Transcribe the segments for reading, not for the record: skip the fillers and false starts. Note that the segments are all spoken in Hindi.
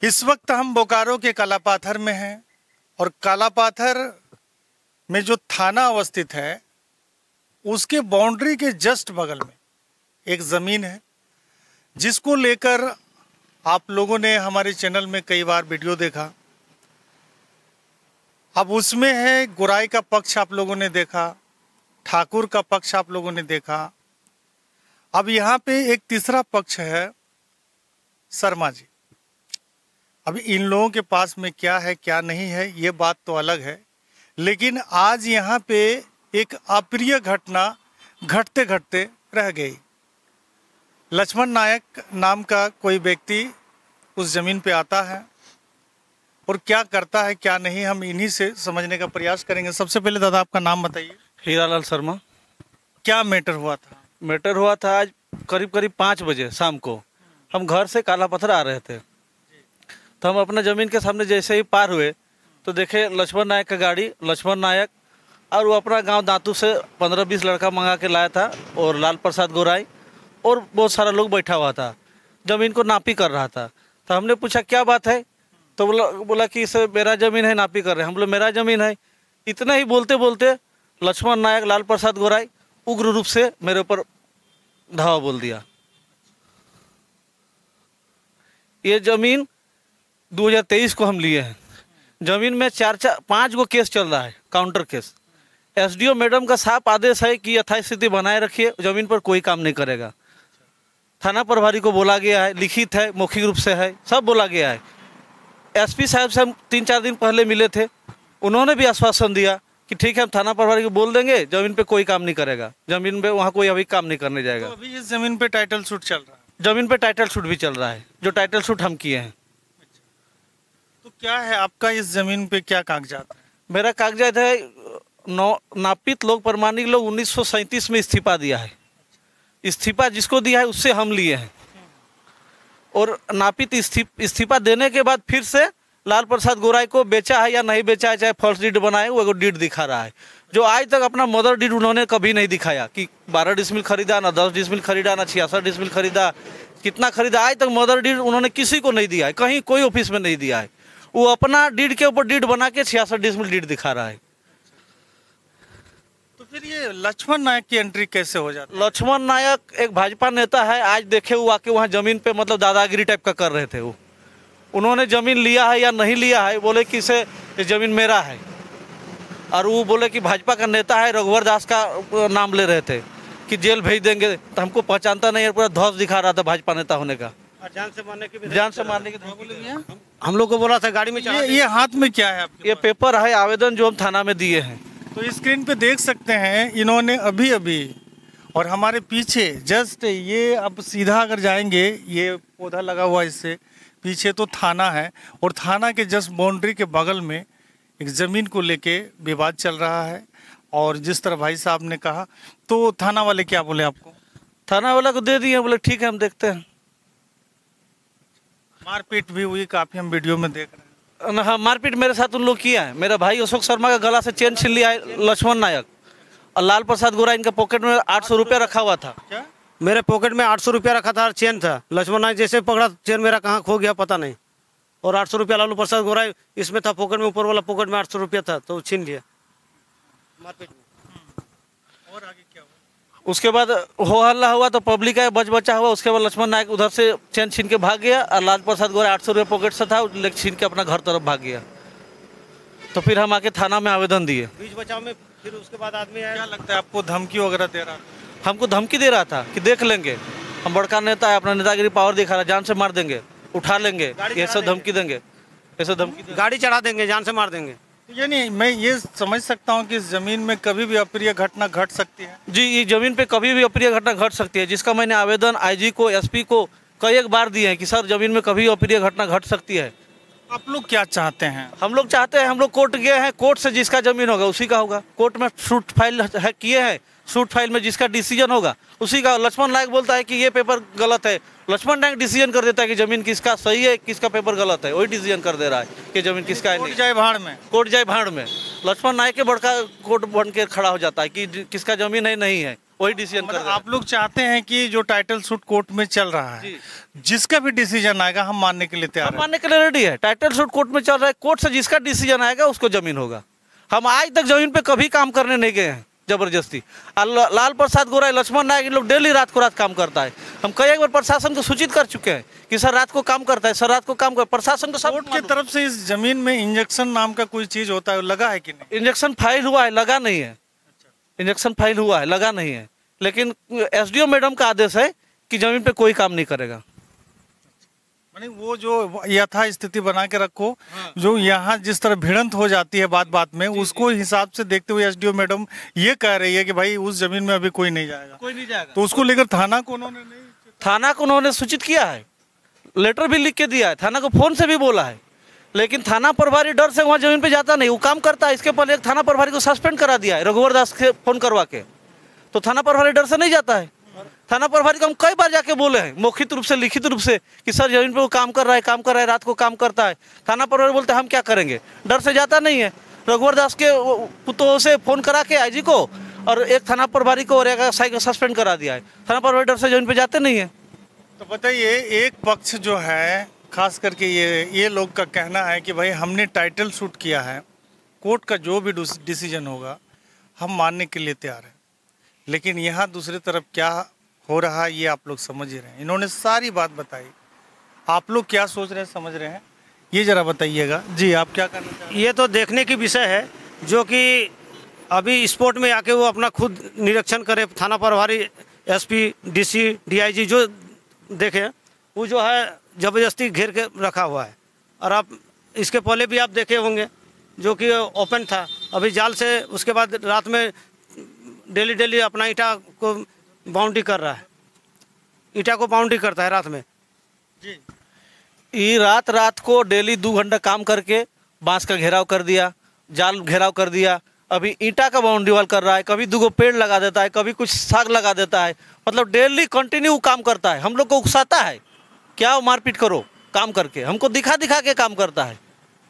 इस वक्त हम बोकारो के कालापाथर में हैं और कालापाथर में जो थाना अवस्थित है उसके बाउंड्री के जस्ट बगल में एक ज़मीन है जिसको लेकर आप लोगों ने हमारे चैनल में कई बार वीडियो देखा। अब उसमें है गोराई का पक्ष आप लोगों ने देखा, ठाकुर का पक्ष आप लोगों ने देखा। अब यहाँ पे एक तीसरा पक्ष है शर्मा जी। अभी इन लोगों के पास में क्या है क्या नहीं है ये बात तो अलग है, लेकिन आज यहाँ पे एक अप्रिय घटना घटते घटते रह गई। लक्ष्मण नायक नाम का कोई व्यक्ति उस जमीन पे आता है और क्या करता है क्या नहीं हम इन्हीं से समझने का प्रयास करेंगे। सबसे पहले दादा आपका नाम बताइए। हीरालाल शर्मा। क्या मैटर हुआ था? मैटर हुआ था आज करीब 5 बजे शाम को हम घर से कालापत्थर आ रहे थे, तो हम अपना ज़मीन के सामने जैसे ही पार हुए तो देखे लक्ष्मण नायक का गाड़ी, लक्ष्मण नायक और वो अपना गांव दांतू से 15-20 लड़का मंगा के लाया था और लाल प्रसाद गोराई और बहुत सारा लोग बैठा हुआ था, ज़मीन को नापी कर रहा था। तो हमने पूछा क्या बात है, तो बोला कि इसे मेरा ज़मीन है, नापी कर रहे हैं। हम बोले मेरा ज़मीन है। इतना ही बोलते बोलते लक्ष्मण नायक लाल प्रसाद गोराई उग्र रूप से मेरे ऊपर धावा बोल दिया। ये ज़मीन 2023 को हम लिए हैं। ज़मीन में 4-5 गो केस चल रहा है, काउंटर केस। एसडीओ मैडम का साफ आदेश है कि यथास्थिति बनाए रखिए, ज़मीन पर कोई काम नहीं करेगा। थाना प्रभारी को बोला गया है, लिखित है, मौखिक रूप से है, सब बोला गया है। एसपी साहब से हम 3-4 दिन पहले मिले थे, उन्होंने भी आश्वासन दिया कि ठीक है हम थाना प्रभारी को बोल देंगे, ज़मीन पे कोई काम नहीं करेगा, ज़मीन पे वहाँ कोई अभी काम नहीं करने जाएगा। तो अभी इस ज़मीन पे टाइटल शूट चल रहा है? ज़मीन पे टाइटल शूट भी चल रहा है, जो टाइटल शूट हम किए हैं। तो क्या है आपका इस ज़मीन पे क्या कागजात है? मेरा कागजात है नापित लोक प्रमाणिक लोग 1937 में इस्तीफा दिया है। इस्तीफा जिसको दिया है उससे हम लिए हैं और नापित इस्तीफा देने के बाद फिर से लाल प्रसाद गोराई को बेचा है या नहीं बेचा है, चाहे फॉल्स डीड बनाए, वो डीड दिखा रहा है जो आज तक अपना मदर डीड उन्होंने कभी नहीं दिखाया कि 12 डिसमिल खरीदा, ना 10 डिसमिल खरीदा, ना 66 डिसमिल खरीदा, कितना खरीदा। आज तक मदर डीड उन्होंने किसी को नहीं दिया है, कहीं कोई ऑफिस में नहीं दिया है। वो अपना डीड के ऊपर डीड बना के 66 डिसमिल डीड दिखा रहा है। तो फिर ये लक्ष्मण नायक की एंट्री कैसे हो जाती है? लक्ष्मण नायक एक भाजपा नेता है। आज देखे वो आके वहाँ ज़मीन पे मतलब दादागिरी टाइप का कर रहे थे। वो उन्होंने ज़मीन लिया है या नहीं लिया है, बोले कि इसे ये ज़मीन मेरा है, और वो बोले कि भाजपा का नेता है, रघुवर दास का नाम ले रहे थे कि जेल भेज देंगे। तो हमको पहचानता नहीं है, पूरा ध्वज दिखा रहा था भाजपा नेता होने का। जान से मारने की हम लोग को बोला था गाड़ी में। ये हाथ में क्या है आपके? ये पेपर है, आवेदन जो हम थाना में दिए हैं। तो स्क्रीन पे देख सकते हैं इन्होंने अभी अभी, और हमारे पीछे जस्ट ये अब सीधा अगर जाएंगे, ये पौधा लगा हुआ इससे पीछे तो थाना है, और थाना के जस्ट बाउंड्री के बगल में एक ज़मीन को लेके विवाद चल रहा है। और जिस तरह भाई साहब ने कहा, तो थाना वाले क्या बोले आपको? थाना वाला को दे दिए, बोले ठीक है हम देखते हैं। मारपीट भी हुई काफ़ी, हम वीडियो में देख रहे हैं। हाँ, मारपीट मेरे साथ उन लोग किया है। मेरा भाई अशोक शर्मा का गला से चेन छीन लिया है लक्ष्मण नायक, और लाल प्रसाद गोराई इनका पॉकेट में 800 रुपया रखा हुआ था। क्या? मेरे पॉकेट में 800 रुपया रखा था और चेन था। लक्ष्मण नायक जैसे पकड़ा, चेन मेरा कहाँ खो गया पता नहीं, और 800 रुपया लालू प्रसाद गोराई इसमें था, पॉकेट में, ऊपर वाला पॉकेट में 800 रुपया था, तो छीन लिया मारपीट में। और आगे क्या हुआ? उसके बाद हो हल्ला हुआ तो पब्लिक है, बचा हुआ। उसके बाद लक्ष्मण नायक उधर से चैन छीन के भाग गया, और लाल प्रसाद गोराई 800 रुपये पॉकेट से था, लेकिन छीन के अपना घर तरफ भाग गया। तो फिर हम आके थाना में आवेदन दिए। बीच बचाव में फिर उसके बाद आदमी आया। क्या लगता है आपको, धमकी वगैरह दे रहा था? हमको धमकी दे रहा था कि देख लेंगे, हम बड़का नेता है, अपना नेतागिरी पावर दिखा रहा है, जान से मार देंगे, उठा लेंगे, ये सब धमकी देंगे, ऐसे धमकी, गाड़ी चढ़ा देंगे, जान से मार देंगे। यानी मैं ये समझ सकता हूँ कि इस जमीन में कभी भी अप्रिय घटना घट सकती है। जी, ये जमीन पे कभी भी अप्रिय घटना घट सकती है, जिसका मैंने आवेदन आईजी को, एसपी को कई एक बार दिए हैं कि सर जमीन में कभी अप्रिय घटना घट सकती है। आप लोग क्या चाहते हैं? हम लोग चाहते हैं, हम लोग कोर्ट गए हैं, कोर्ट से जिसका जमीन होगा उसी का होगा। कोर्ट में सूट फाइल है किए हैं, सूट फाइल में जिसका डिसीजन होगा उसी का। लक्ष्मण नायक बोलता है कि ये पेपर गलत है, लक्ष्मण नायक डिसीजन कर देता है कि जमीन किसका सही है, किसका पेपर गलत है, वही डिसीजन कर दे रहा है कि जमीन किसका है। कोर्ट नहीं जाए भाड़ में। कोर्ट जाए भाड़ में, लक्ष्मण नायक के बड़का कोर्ट बन के खड़ा हो जाता है कि किसका जमीन है नहीं है, वही डिसीजन कर मतलब दे रहा है। आप लोग चाहते हैं कि जो टाइटल सूट कोर्ट में चल रहा है, जी। जिसका भी डिसीजन आएगा हम मानने के लिए तैयार हम हैं। मानने के लिए रेडी है। टाइटल सूट कोर्ट में चल रहा है, कोर्ट से जिसका डिसीजन आएगा उसको जमीन होगा। हम आज तक जमीन पे कभी काम करने नहीं गए हैं जबरदस्ती। लाल प्रसाद गोराई, लक्ष्मण नायक, इन लोग डेली रात को रात काम करता है। हम कई बार प्रशासन को सूचित कर चुके हैं कि सर रात को काम करता है, सर रात को काम कर। प्रशासन को सब कोर्ट की तरफ से इस जमीन में इंजेक्शन नाम का कोई चीज होता है, वो लगा है कि नहीं? इंजेक्शन फाइल हुआ है, लगा नहीं है। इंजेक्शन फाइल हुआ है, लगा नहीं है, लेकिन एसडीओ मैडम का आदेश है कि जमीन पे कोई काम नहीं करेगा। माने वो जो यथा स्थिति बना के रखो, जो यहाँ जिस तरह भिड़ंत हो जाती है बात बात में, उसको हिसाब से देखते हुए एसडीओ मैडम ये कह रही है कि भाई उस जमीन में अभी कोई नहीं जाएगा। कोई नहीं जाएगा। तो उसको लेकर थाना को उन्होंने नहीं, थाना को उन्होंने सूचित किया है, लेटर भी लिख के दिया है, थाना को फोन से भी बोला है, लेकिन थाना प्रभारी डर से वहाँ जमीन पे जाता नहीं, वो काम करता है। इसके पहले एक थाना प्रभारी को सस्पेंड करा दिया है रघुवर दास के फोन करवा के, तो थाना प्रभारी डर से नहीं जाता है। थाना प्रभारी को हम कई बार जाके बोले हैं, मौखिक रूप से, लिखित रूप से, कि सर जमीन पे वो काम कर रहा है, काम कर रहा है, रात को काम करता है। थाना प्रभारी बोलते हैं हम क्या करेंगे, डर से जाता नहीं है। रघुवर दास के पुतों से फोन करा के आईजी को और एक थाना प्रभारी को और एक एसआई को सस्पेंड करा दिया है। थाना प्रभारी डर से जमीन पे जाते नहीं है। तो बताइए, एक पक्ष जो है खास करके ये लोग का कहना है कि भाई हमने टाइटल शूट किया है, कोर्ट का जो भी डिसीजन होगा हम मानने के लिए तैयार हैं। लेकिन यहाँ दूसरी तरफ क्या हो रहा है ये आप लोग समझ ही रहे हैं। इन्होंने सारी बात बताई, आप लोग क्या सोच रहे हैं, समझ रहे हैं, ये जरा बताइएगा। जी, आप क्या करना चाहते हैं? ये तो देखने की विषय है, जो कि अभी स्पोर्ट में आके वो अपना खुद निरीक्षण करे। थाना प्रभारी, एसपी, डीसी, डीआईजी जो देखे, वो जो है ज़बरदस्ती घेर के रखा हुआ है। और आप इसके पहले भी आप देखे होंगे जो कि ओपन था, अभी जाल से, उसके बाद रात में डेली अपना ईटा को बाउंड्री कर रहा है, ईटा को बाउंड्री करता है रात में। जी, ये रात को डेली 2 घंटा काम करके बांस का घेराव कर दिया, जाल घेराव कर दिया, अभी ईंटा का बाउंड्री वाल कर रहा है, कभी 2 पेड़ लगा देता है, कभी कुछ साग लगा देता है। मतलब डेली कंटिन्यू काम करता है। हम लोग को उकसाता है, क्या मारपीट करो, काम करके हमको दिखा के काम करता है।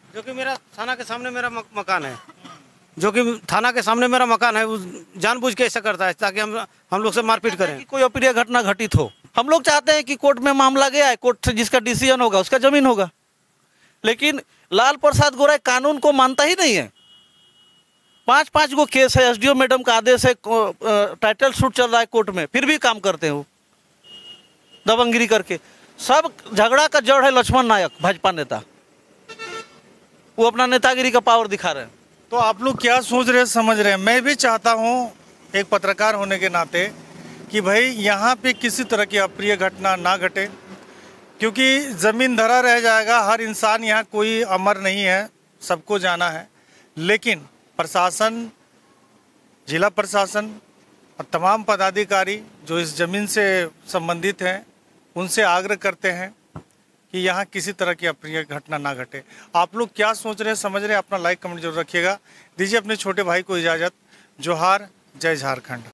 जो कि मेरा थाना के सामने मेरा मकान है, जो कि थाना के सामने मेरा मकान है, वो जानबूझ के ऐसा करता है ताकि हम लोग से मारपीट करें। कि कोई अप्रिय घटना घटित हो। हम लोग चाहते हैं कि कोर्ट में मामला गया है, कोर्ट से जिसका डिसीजन होगा उसका जमीन होगा। लेकिन लाल प्रसाद गोराई कानून को मानता ही नहीं है। 5 गो केस है, एसडीओ मैडम का आदेश है, टाइटल शूट चल रहा है कोर्ट में, फिर भी काम करते हैं वो दबंगगिरी करके। सब झगड़ा का जड़ है लक्ष्मण नायक, भाजपा नेता, वो अपना नेतागिरी का पावर दिखा रहे हैं। तो आप लोग क्या सोच रहे हैं, समझ रहे हैं। मैं भी चाहता हूँ एक पत्रकार होने के नाते कि भाई यहाँ पे किसी तरह की अप्रिय घटना ना घटे, क्योंकि ज़मीन धरा रह जाएगा। हर इंसान यहाँ कोई अमर नहीं है, सबको जाना है। लेकिन प्रशासन, जिला प्रशासन और तमाम पदाधिकारी जो इस ज़मीन से संबंधित हैं, उनसे आग्रह करते हैं कि यहाँ किसी तरह की अप्रिय घटना ना घटे। आप लोग क्या सोच रहे हैं, समझ रहे हैं, अपना लाइक कमेंट जरूर रखिएगा। दीजिए अपने छोटे भाई को इजाज़त। जोहार, जय झारखंड।